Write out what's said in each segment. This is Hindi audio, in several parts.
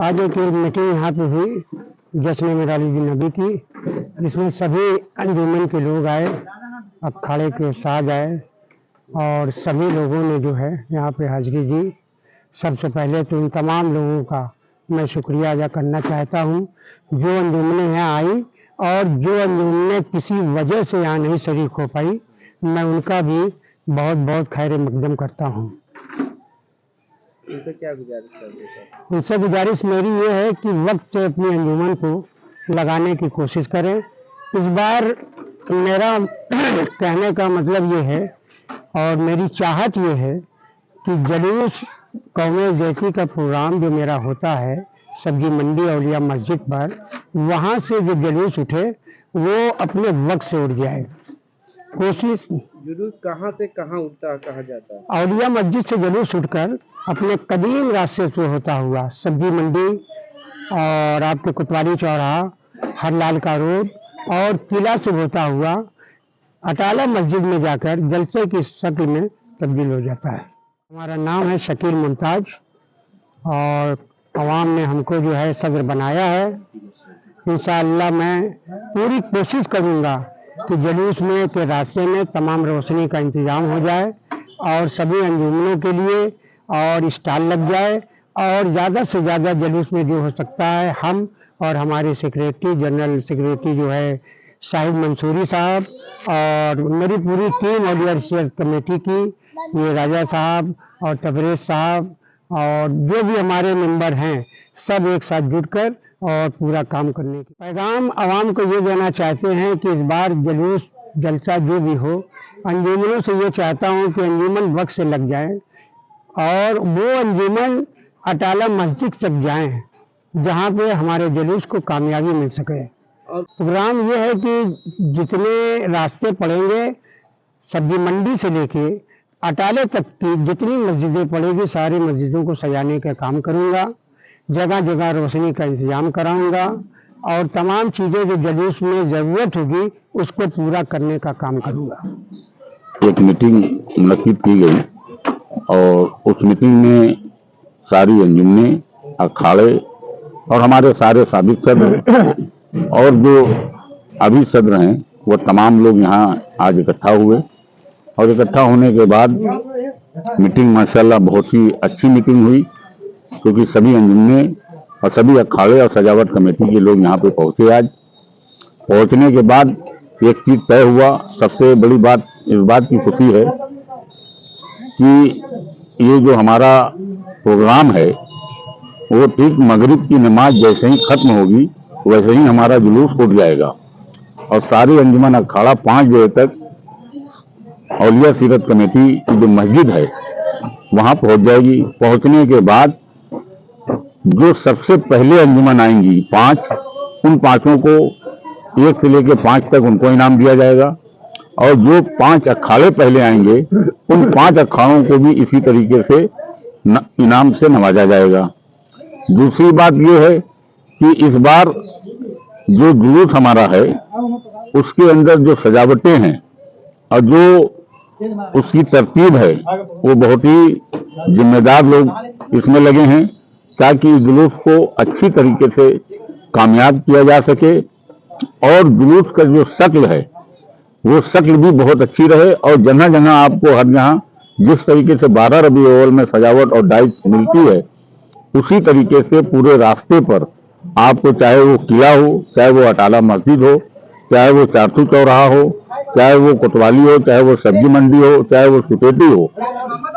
आज एक मीटिंग यहाँ पे हुई जश्न मिलादुन नबी की, जिसमें सभी अंजुमन के लोग आए, अखाड़े के साज आए और सभी लोगों ने जो है यहाँ पे हाजिरी दी। सबसे पहले तो इन तमाम लोगों का मैं शुक्रिया अदा करना चाहता हूँ जो अंजुमनें यहाँ आई और जो अंजुमनें किसी वजह से यहाँ नहीं शरीक हो पाई, मैं उनका भी बहुत बहुत खैर मकदम करता हूँ। उनसे क्या गुजारिश करते हैं? उनसे गुजारिश मेरी ये है कि वक्त से अपनी अंजुमन को लगाने की कोशिश करें। इस बार मेरा कहने का मतलब ये है और मेरी चाहत ये है कि जुलूस कौमे ज़ैती का प्रोग्राम जो मेरा होता है सब्जी मंडी औलिया मस्जिद पर, वहाँ से जो जुलूस उठे वो अपने वक्त से उठ जाए। कोशिश जुलूस कहाँ से कहाँ उठता कहाँ जाता है? औलिया मस्जिद से जुलूस उठकर अपने कदीम रास्ते से होता हुआ सब्जी मंडी और आपके कोतवाली चौराहा, हरलाल का रोड और किला से होता हुआ अटाला मस्जिद में जाकर जलसे की शक्ल में तब्दील हो जाता है। हमारा नाम है शकील मुमताज और अवाम ने हमको जो है सदर बनाया है। इंशाअल्लाह मैं पूरी कोशिश करूँगा कि जुलूस में के रास्ते में तमाम रोशनी का इंतज़ाम हो जाए और सभी अंजुमनों के लिए और स्टॉल लग जाए और ज़्यादा से ज़्यादा जुलूस में जो हो सकता है हम और हमारे सेक्रेटरी जनरल सेक्रेटरी जो है शाहिद मंसूरी साहब और मेरी पूरी टीम और रिसर्च कमेटी की, ये राजा साहब और तबरेज साहब और जो भी हमारे मेंबर हैं, सब एक साथ जुटकर और पूरा काम करने की पैगाम आवाम को ये देना चाहते हैं कि इस बार जुलूस जलसा जो भी हो, अंजुमनों से ये चाहता हूँ कि अंजुमन वक्त से लग जाए और वो अंजुमन अटाला मस्जिद तक जाएं जहाँ पे हमारे जुलूस को कामयाबी मिल सके। और प्रोग्राम ये है कि जितने रास्ते पड़ेंगे सब्जी मंडी से लेके अटाले तक की जितनी मस्जिदें पड़ेगी सारी मस्जिदों को सजाने का काम करूँगा, जगह जगह रोशनी का इंतज़ाम कराऊँगा और तमाम चीज़ें जो जुलूस में ज़रूरत होगी उसको पूरा करने का काम करूँगा। एक मीटिंग मुनक्किद की गई और उस मीटिंग में सारी अंजुमनें, अखाड़े और हमारे सारे साबिक सदर और जो अभी सदर हैं वो तमाम लोग यहाँ आज इकट्ठा हुए और इकट्ठा होने के बाद मीटिंग माशाल्लाह बहुत ही अच्छी मीटिंग हुई, क्योंकि सभी अंजुमनें और सभी अखाड़े और सजावट कमेटी के लोग यहाँ पे पहुँचे। आज पहुँचने के बाद एक चीज़ तय हुआ। सबसे बड़ी बात इस बात की खुशी है कि ये जो हमारा प्रोग्राम है वो ठीक मगरिब की नमाज जैसे ही खत्म होगी वैसे ही हमारा जुलूस उठ जाएगा और सारी अंजुमन अखाड़ा 5 बजे तक औलिया सीरत कमेटी की जो मस्जिद है वहाँ पहुँच जाएगी। पहुँचने के बाद जो सबसे पहले अंजुमन आएंगी 5, उन 5 को 1 से लेकर 5 तक उनको इनाम दिया जाएगा और जो 5 अखाड़े पहले आएंगे उन 5 अखाड़ों को भी इसी तरीके से इनाम से नवाजा जाएगा। दूसरी बात यह है कि इस बार जो जुलूस हमारा है उसके अंदर जो सजावटें हैं और जो उसकी तरतीब है वो बहुत ही जिम्मेदार लोग इसमें लगे हैं ताकि जुलूस को अच्छी तरीके से कामयाब किया जा सके और जुलूस का जो शक्ल है वो शक्ल भी बहुत अच्छी रहे और जगह जगह आपको हर जहाँ जिस तरीके से 12 रबी अव्वल में सजावट और डाइट मिलती है उसी तरीके से पूरे रास्ते पर आपको, चाहे वो किला हो, चाहे वो अटाला मस्जिद हो, चाहे वो चारतू चौराहा हो, चाहे वो कोतवाली हो, चाहे वो सब्जी मंडी हो, चाहे वो सुटेटी हो,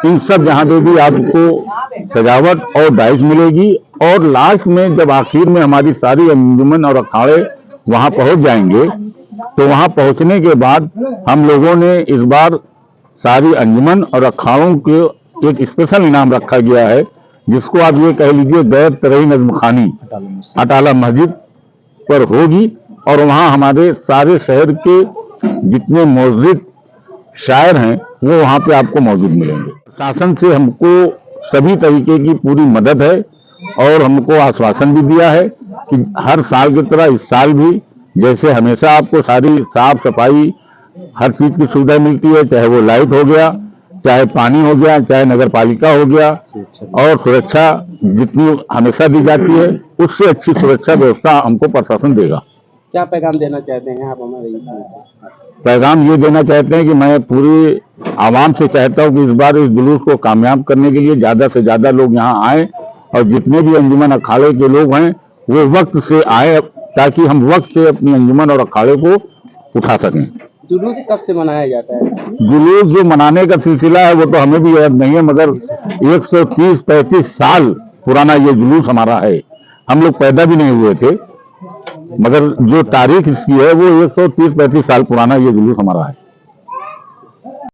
इन सब जहाँ पे भी आपको सजावट और डाइस मिलेगी। और लास्ट में जब आखिर में हमारी सारी अंजुमन और अखाड़े वहाँ पहुँच जाएंगे तो वहाँ पहुँचने के बाद हम लोगों ने इस बार सारी अंजुमन और अखाड़ों के एक स्पेशल इनाम रखा गया है, जिसको आप ये कह लीजिए गैर तरही नज़्म खानी अटाला मस्जिद पर होगी और वहाँ हमारे सारे शहर के जितने मौजूद शायर हैं वो वहाँ पे आपको मौजूद मिलेंगे। शासन से हमको सभी तरीके की पूरी मदद है और हमको आश्वासन भी दिया है कि हर साल की तरह इस साल भी जैसे हमेशा आपको सारी साफ सफाई हर चीज़ की सुविधा मिलती है, चाहे वो लाइट हो गया, चाहे पानी हो गया, चाहे नगर पालिका हो गया, और सुरक्षा जितनी हमेशा दी जाती है उससे अच्छी सुरक्षा व्यवस्था हमको प्रशासन देगा। क्या पैगाम देना चाहते हैं आप हमारे युवा पैगाम ये देना चाहते हैं कि मैं पूरी आवाम से चाहता हूँ कि इस बार इस जुलूस को कामयाब करने के लिए ज्यादा से ज्यादा लोग यहाँ आए, और जितने भी अंजुमन अखाड़े के लोग हैं वो वक्त से आए, ताकि हम वक्त से अपनी अंजुमन और अखाड़े को उठा सकें। जुलूस कब से मनाया जाता है? जुलूस जो मनाने का सिलसिला है वो तो हमें भी याद नहीं है, मगर 130-35 साल पुराना ये जुलूस हमारा है। हम लोग पैदा भी नहीं हुए थे, मगर जो तारीख इसकी है वो 130-35 साल पुराना ये जुलूस हमारा है।